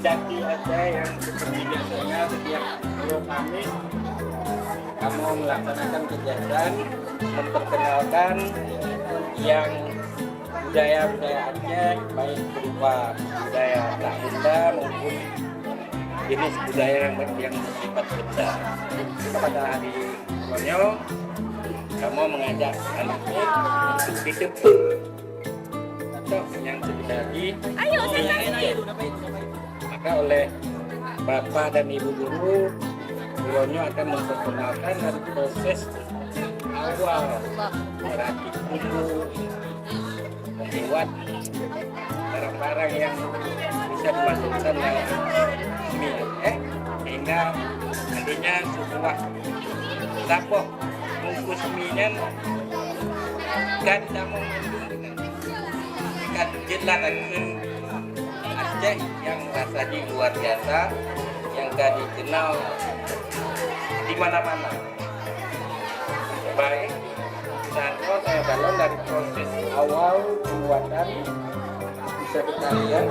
jati aja yang seperti biasanya setiap minggu Kamis kamu melaksanakan kegiatan memperkenalkan yang budaya-budaya Aceh, baik berupa budaya anak benda maupun jenis budaya yang bersifat benda. Pada hari konyol kamu mengajak anaknya ditepuk atau yang terjadi maka oleh bapak dan ibu guru akan memperkenalkan dari proses awal merakit bumbu, membuat barang-barang yang bisa dimasukkan dalam mie sehingga nantinya sebuah dapur bungkus mie-nya kan kamu kan jelaskan Aceh yang rasanya luar biasa yang gak dikenal di mana-mana. Baik, saya balon dari proses awal pembuatan bisa kita lihat.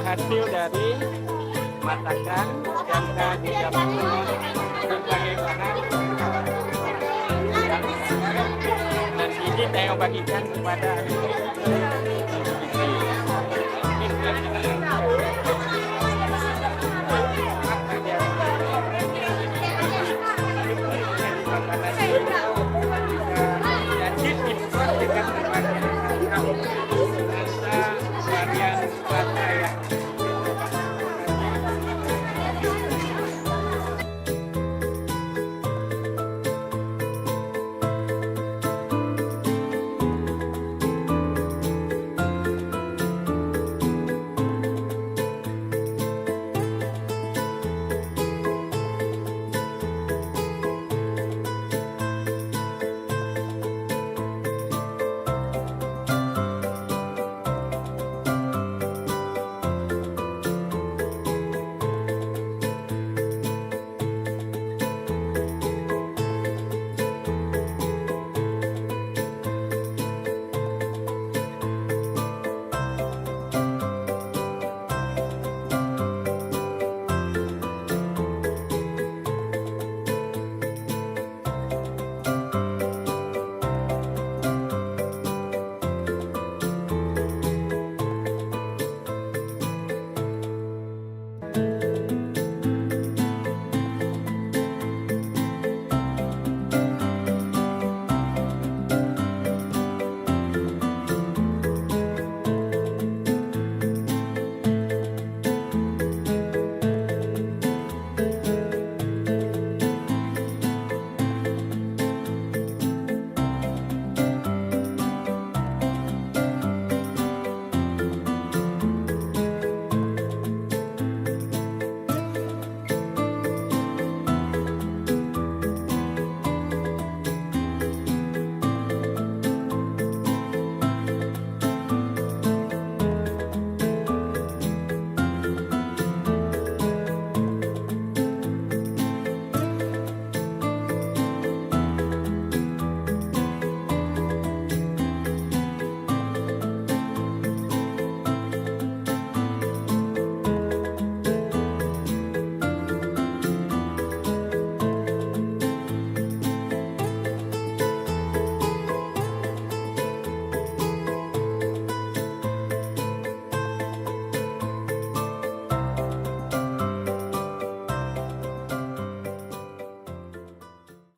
Hasil dari masakan yang tadi bagaimana dan ini saya bagikan kepada